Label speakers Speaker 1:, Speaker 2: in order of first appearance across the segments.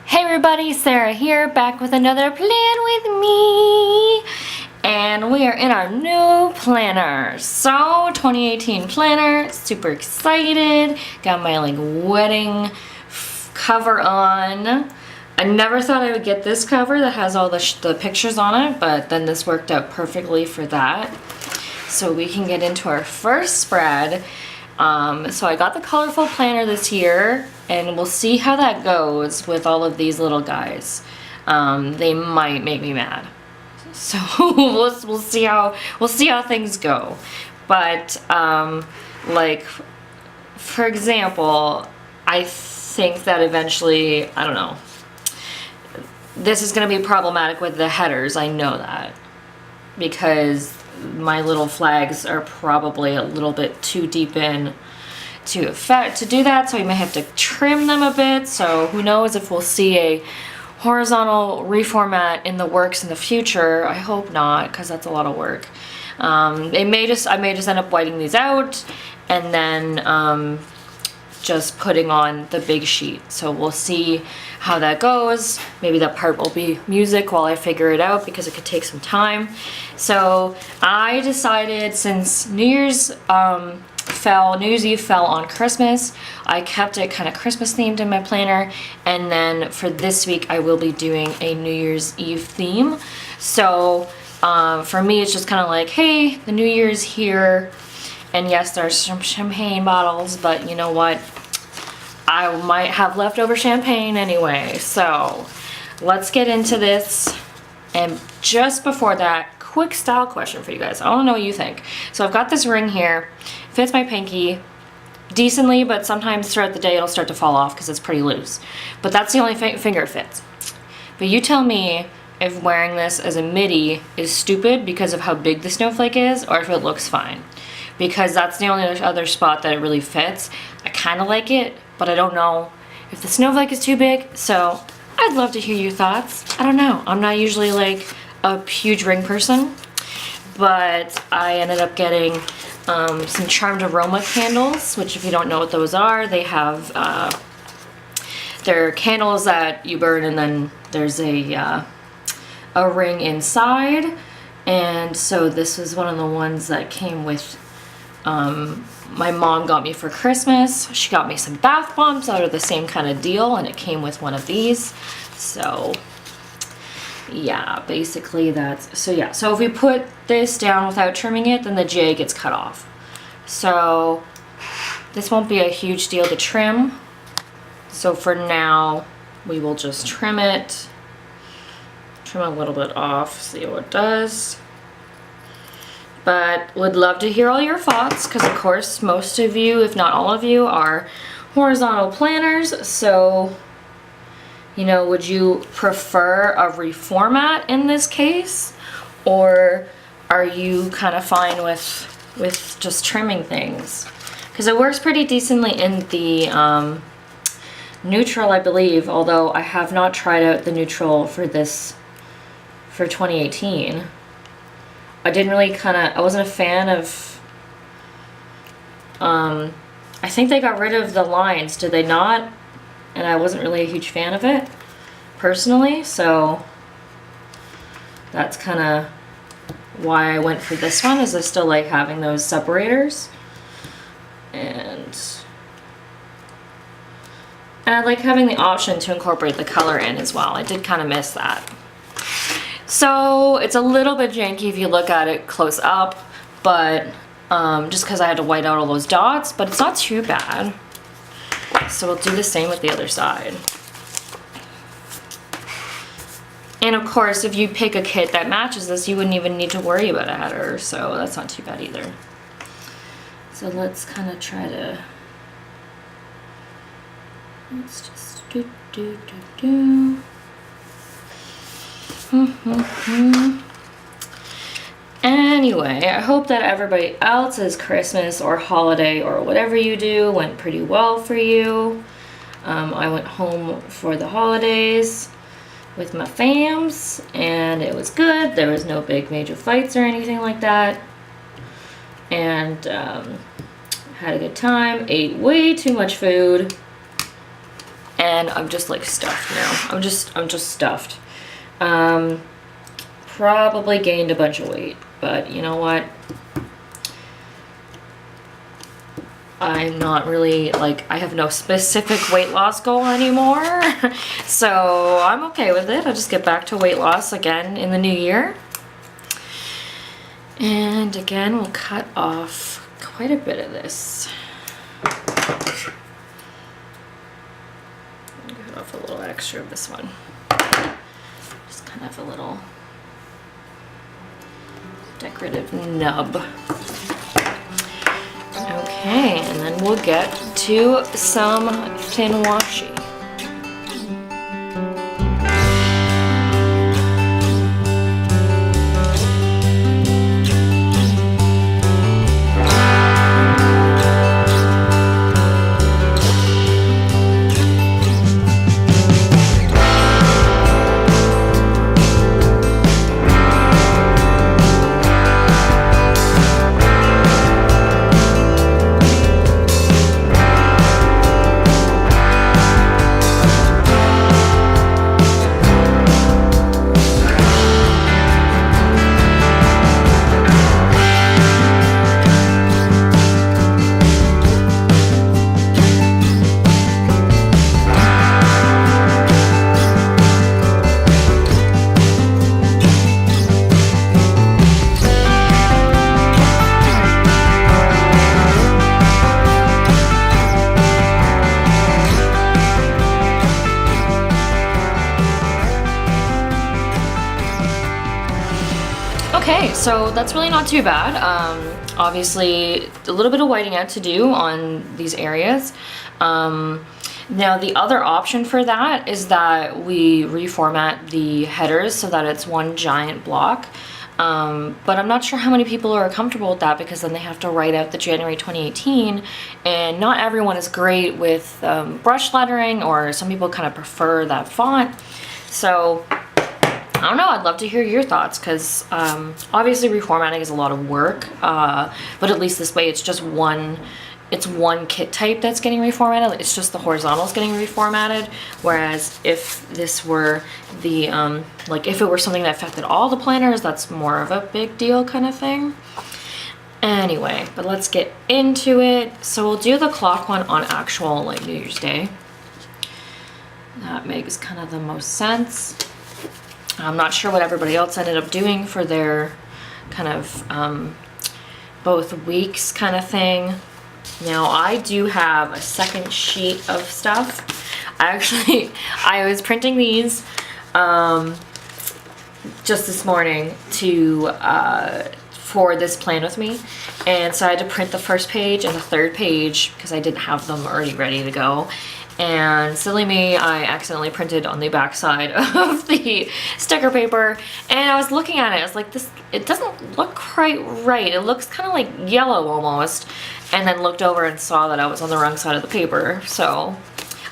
Speaker 1: Hey everybody, Sarah here, back with another plan with me. And we are in our new planner. So, 2018 planner, super excited. Got my wedding cover on. I never thought I would get this cover that has all the pictures on it, but then this worked out perfectly for that. So we can get into our first spread. So I got the colorful planner this year, and we'll see how that goes with all of these little guys. They might make me mad, so we'll see how things go. But like, for example, I think that eventually, I don't know, this is going to be problematic with the headers. I know that because my little flags are probably a little bit too deep in to do that, so we may have to trim them a bit. So who knows if we'll see a horizontal reformat in the works in the future. I hope not, because that's a lot of work. I may just end up whiting these out and then just putting on the big sheet. So we'll see how that goes. Maybe that part will be music while I figure it out, because it could take some time. So I decided, since New Year's Eve fell on Christmas, I kept it kind of Christmas themed in my planner, and then for this week I will be doing a New Year's Eve theme. So for me, it's just kind of like, hey, the New Year's here, and yes, there's some champagne bottles, but you know what? I might have leftover champagne anyway. So let's get into this. And just before that, quick style question for you guys. I want to know what you think. So I've got this ring here. Fits my pinky decently, but sometimes throughout the day it'll start to fall off because it's pretty loose. But that's the only finger it fits. But you tell me if wearing this as a midi is stupid because of how big the snowflake is, or if it looks fine. Because that's the only other spot that it really fits. I kind of like it, but I don't know if the snowflake is too big. So I'd love to hear your thoughts. I don't know. I'm not usually like a huge ring person, but I ended up getting some Charmed Aroma candles, which, if you don't know what those are, they have they're candles that you burn, and then there's a ring inside. And so this was one of the ones that came with my mom got me for Christmas. She got me some bath bombs out of the same kind of deal, and it came with one of these. So yeah, basically that's, so yeah, so if we put this down without trimming it, then the J gets cut off. So this won't be a huge deal to trim. So for now, we will just trim it. Trim a little bit off, see what it does. But would love to hear all your thoughts, because of course most of you, if not all of you, are horizontal planners. So, you know, would you prefer a reformat in this case, or are you kind of fine with just trimming things? Because it works pretty decently in the neutral, I believe, although I have not tried out the neutral for this, for 2018. I didn't really I wasn't a fan of, I think they got rid of the lines, did they not? And I wasn't really a huge fan of it, personally, so that's kind of why I went for this one, is I still like having those separators. And I like having the option to incorporate the color in as well. I did kind of miss that. So it's a little bit janky if you look at it close up, but just because I had to white out all those dots, but it's not too bad. So we'll do the same with the other side. And of course, if you pick a kit that matches this, you wouldn't even need to worry about a header, so that's not too bad either. So let's kind of try to, let's just do. Anyway, I hope that everybody else's Christmas or holiday or whatever you do went pretty well for you. I went home for the holidays with my fams, and it was good. There was no big major fights or anything like that, and had a good time. Ate way too much food, and I'm just like stuffed now. I'm just stuffed. Probably gained a bunch of weight, but you know what? I'm not really, like, I have no specific weight loss goal anymore. So I'm okay with it. I'll just get back to weight loss again in the new year. And again, we'll cut off quite a bit of this. Cut off a little extra of this one. Just kind of a little decorative nub. Okay, and then we'll get to some thin washi. Okay, so that's really not too bad. Obviously, a little bit of whiting out to do on these areas. Now, the other option for that is that we reformat the headers so that it's one giant block. But I'm not sure how many people are comfortable with that, because then they have to write out the January 2018, and not everyone is great with brush lettering, or some people kind of prefer that font. So I don't know, I'd love to hear your thoughts, because obviously reformatting is a lot of work, but at least this way it's just one kit type that's getting reformatted. It's just the horizontals getting reformatted, whereas if this were the, like if it were something that affected all the planners, that's more of a big deal kind of thing. Anyway, but let's get into it. So we'll do the clock one on actual, like, New Year's Day. That makes kind of the most sense. I'm not sure what everybody else ended up doing for their kind of both weeks kind of thing. Now, I do have a second sheet of stuff. I was printing these just this morning to for this plan with me, and so I had to print the first page and the third page because I didn't have them already ready to go. And silly me, I accidentally printed on the back side of the sticker paper, and I was looking at it, I was like, it doesn't look quite right. It looks kind of like yellow almost, and then looked over and saw that I was on the wrong side of the paper. So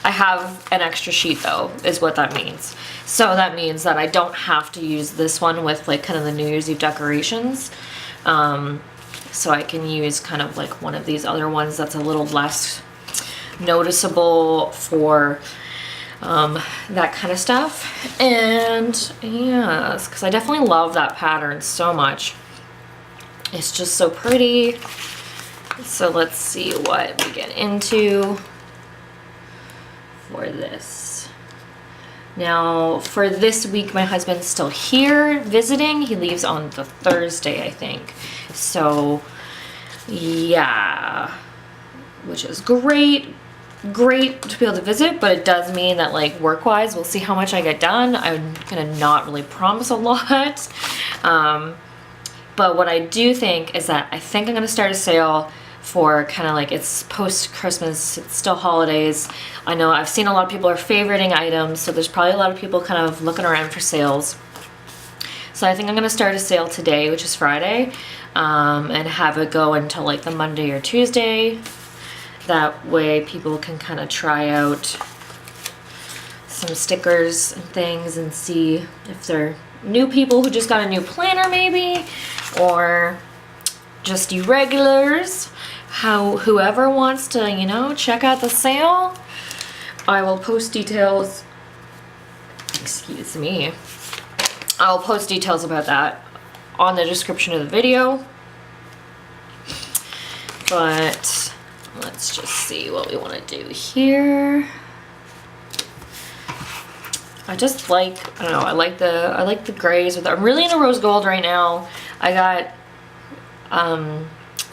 Speaker 1: I have an extra sheet though, is what that means. So that means that I don't have to use this one with like kind of the New Year's Eve decorations. So I can use kind of like one of these other ones that's a little less noticeable for that kind of stuff. And yes, because I definitely love that pattern so much. It's just so pretty. So let's see what we get into for this. Now, for this week, my husband's still here visiting. He leaves on the Thursday, I think. So yeah, which is great to be able to visit, but it does mean that, like, work-wise, we'll see how much I get done. I'm gonna not really promise a lot, but what I do think is that I think I'm gonna start a sale for kind of like, it's post-Christmas, it's still holidays. I know I've seen a lot of people are favoriting items, so there's probably a lot of people kind of looking around for sales. So I think I'm gonna start a sale today, which is Friday, and have it go until like the Monday or Tuesday. That way people can kind of try out some stickers and things and see if they're new people who just got a new planner maybe, or just you regulars, whoever wants to, you know, check out the sale. I will post details, excuse me, I'll post details about that on the description of the video. But let's just see what we want to do here. I just like, I don't know, I like the grays. I'm really into rose gold right now. I got, I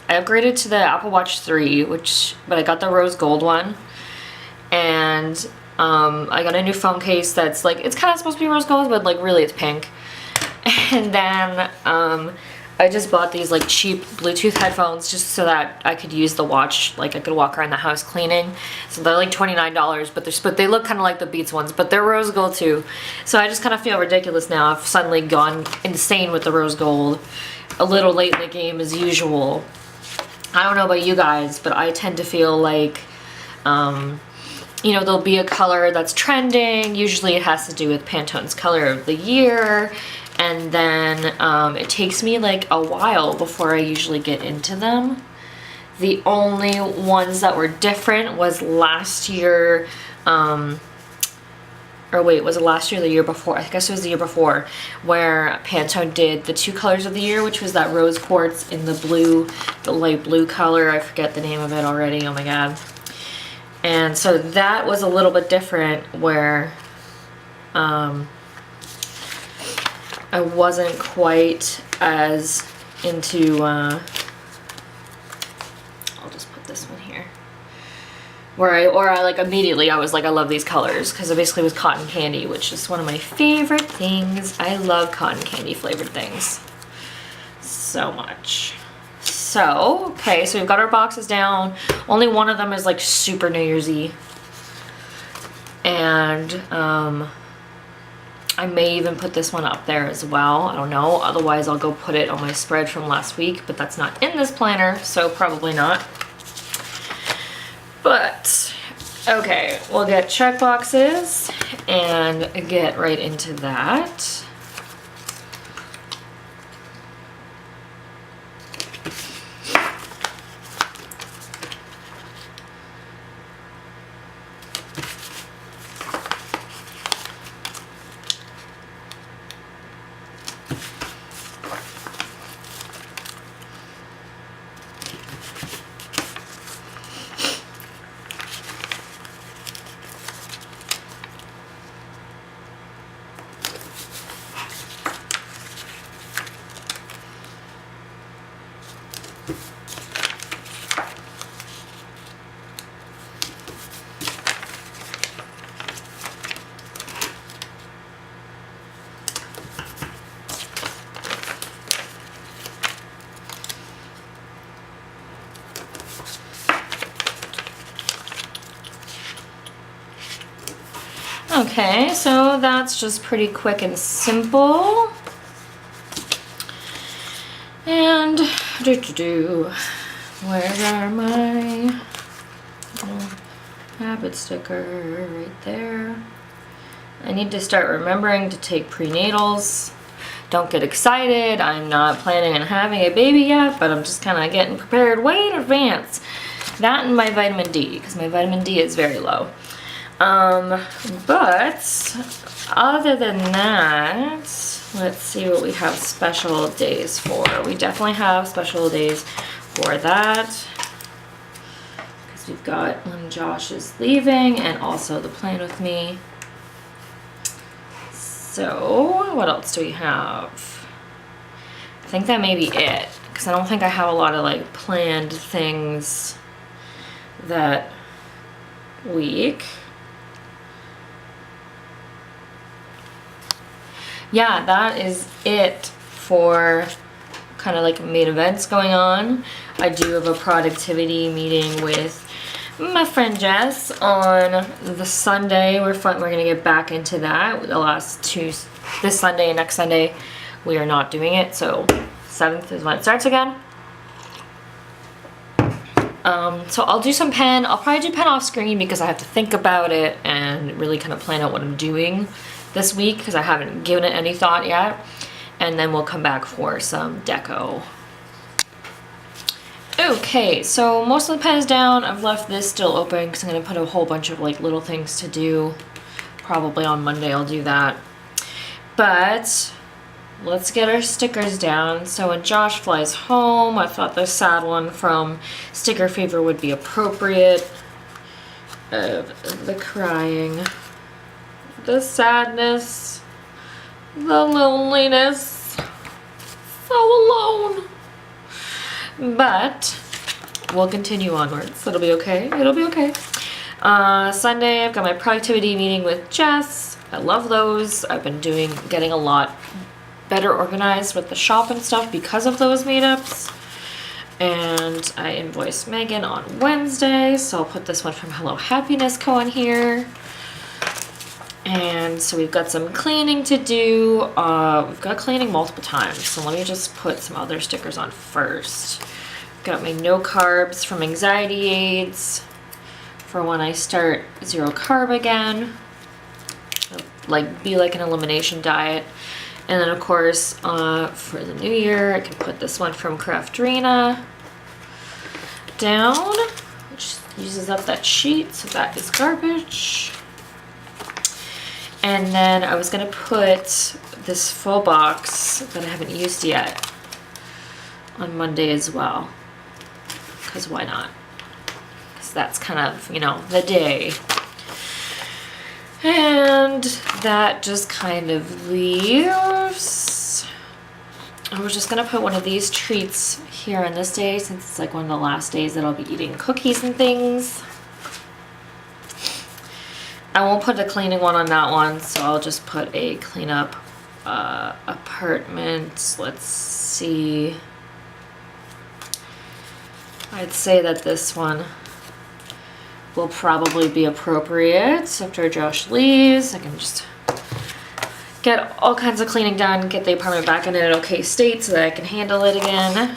Speaker 1: upgraded to the Apple Watch 3, but I got the rose gold one. And I got a new phone case that's like, it's kind of supposed to be rose gold, but like really it's pink. And then I just bought these like cheap Bluetooth headphones just so that I could use the watch, like I could walk around the house cleaning. So they're like $29, but they look kind of like the Beats ones, but they're rose gold too. So I just kind of feel ridiculous now. I've suddenly gone insane with the rose gold, a little late in the game as usual. I don't know about you guys, but I tend to feel like, you know, there'll be a color that's trending. Usually it has to do with Pantone's color of the year. And then it takes me like a while before I usually get into them. The only ones that were different was last year, or wait, was it last year or the year before? I guess it was the year before, where Pantone did the 2 colors of the year, which was that rose quartz in the blue, the light blue color. I forget the name of it already, oh my god. And so that was a little bit different where I wasn't quite as into, I'll just put this one here, or I like immediately I was like, I love these colors, because it basically was cotton candy, which is one of my favorite things. I love cotton candy flavored things so much. So, okay, so we've got our boxes down. Only one of them is like super New Year's-y. And I may even put this one up there as well. I don't know. Otherwise, I'll go put it on my spread from last week, but that's not in this planner, so probably not. But, okay, we'll get check boxes and get right into that. Okay, so that's just pretty quick and simple. And where are my habit sticker? Right there. I need to start remembering to take prenatals. Don't get excited. I'm not planning on having a baby yet, but I'm just kind of getting prepared way in advance. That and my vitamin D, because my vitamin D is very low. But other than that, let's see what we have special days for. We definitely have special days for that, because we've got when Josh is leaving and also the plan with me. So what else do we have? I think that may be it, because I don't think I have a lot of like planned things that week. Yeah, that is it for kind of like main events going on. I do have a productivity meeting with my friend Jess on the Sunday. We're gonna get back into that. The last two, this Sunday and next Sunday, we are not doing it. So 7th is when it starts again. So I'll do some pen. I'll probably do pen off screen because I have to think about it and really kind of plan out what I'm doing this week, because I haven't given it any thought yet. And then we'll come back for some deco. Okay, so most of the pen is down. I've left this still open because I'm going to put a whole bunch of like little things to do. Probably on Monday I'll do that. But let's get our stickers down. So when Josh flies home, I thought the sad one from Sticker Fever would be appropriate. Of the crying, the sadness, the loneliness, so alone. But we'll continue onwards. It'll be okay. It'll be okay. Sunday, I've got my productivity meeting with Jess. I love those. I've been getting a lot better organized with the shop and stuff because of those meetups. And I invoiced Megan on Wednesday, so I'll put this one from Hello Happiness Co. on here. And so we've got some cleaning to do. We've got cleaning multiple times, so let me just put some other stickers on first. Got my no carbs from Anxiety Aids for when I start zero carb again. Be like an elimination diet. And then of course, for the new year, I can put this one from Craftrina down, which uses up that sheet, so that is garbage. And then I was gonna put this full box that I haven't used yet on Monday as well, because why not? Because that's kind of, you know, the day. And that just kind of leaves. I was just gonna put one of these treats here on this day since it's like one of the last days that I'll be eating cookies and things. I won't put a cleaning one on that one, so I'll just put a cleanup apartment. Let's see. I'd say that this one will probably be appropriate after Josh leaves. I can just get all kinds of cleaning done, get the apartment back in an okay state so that I can handle it again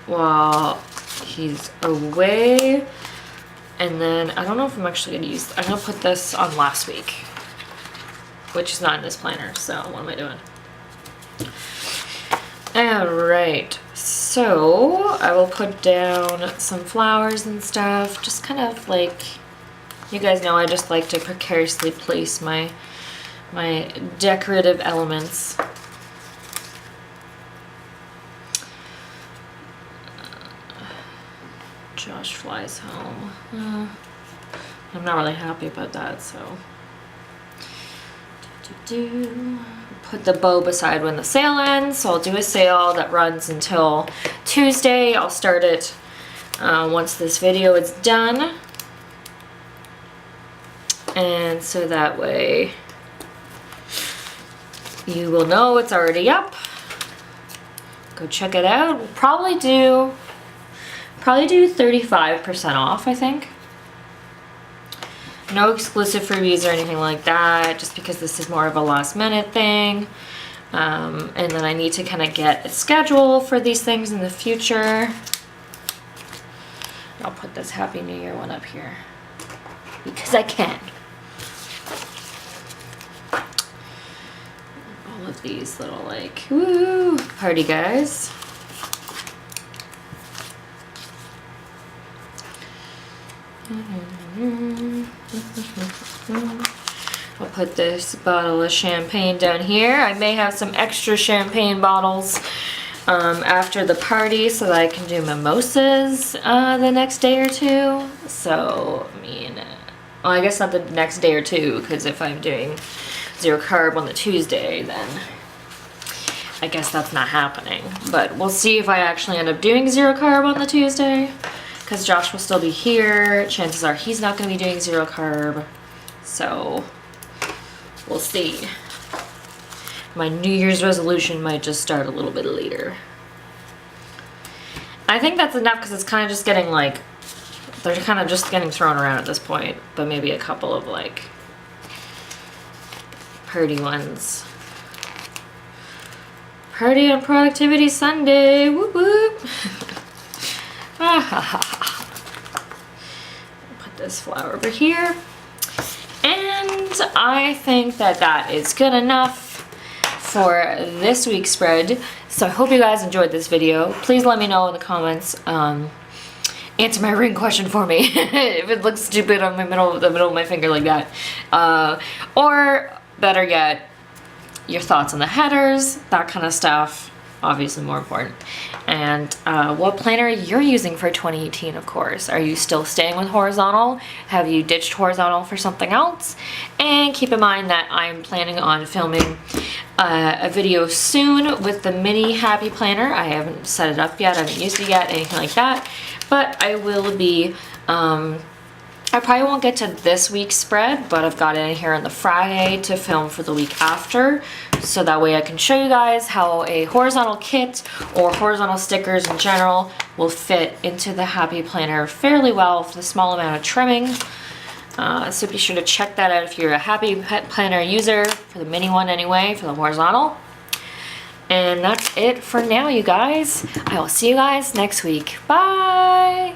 Speaker 1: while he's away. And then I don't know if I'm actually gonna I'm gonna put this on last week, which is not in this planner, so what am I doing? Alright, so I will put down some flowers and stuff, just kind of like, you guys know I just like to precariously place my decorative elements. Josh flies home. I'm not really happy about that, so. Put the bow beside when the sale ends, so I'll do a sale that runs until Tuesday. I'll start it once this video is done. And so that way you will know it's already up. Go check it out. We'll probably do 35% off, I think. No exclusive freebies or anything like that, just because this is more of a last minute thing. And then I need to kind of get a schedule for these things in the future. I'll put this Happy New Year one up here because I can. All of these little like, woo, party guys. I'll put this bottle of champagne down here. I may have some extra champagne bottles after the party so that I can do mimosas the next day or two. So, I mean, well, I guess not the next day or two, because if I'm doing zero carb on the Tuesday, then I guess that's not happening. But we'll see if I actually end up doing zero carb on the Tuesday, because Josh will still be here. Chances are he's not going to be doing zero carb. So we'll see. My New Year's resolution might just start a little bit later. I think that's enough because it's kind of just getting like, they're kind of just getting thrown around at this point, but maybe a couple of like party ones. Party on Productivity Sunday, whoop whoop. Put this flower over here. And I think that that is good enough for this week's spread. So I hope you guys enjoyed this video. Please let me know in the comments. Answer my ring question for me if it looks stupid on the middle of my finger like that. Or better yet, your thoughts on the headers, that kind of stuff. Obviously more important. And what planner you're using for 2018, of course. Are you still staying with horizontal? Have you ditched horizontal for something else? And keep in mind that I'm planning on filming a video soon with the mini happy planner. I haven't set it up yet, I haven't used it yet, anything like that. But I will be, I probably won't get to this week's spread, but I've got it in here on the Friday to film for the week after. So that way I can show you guys how a horizontal kit or horizontal stickers in general will fit into the happy planner fairly well with a small amount of trimming. So be sure to check that out if you're a happy planner user, for the mini one anyway, for the horizontal. And that's it for now, you guys. I will see you guys next week. Bye!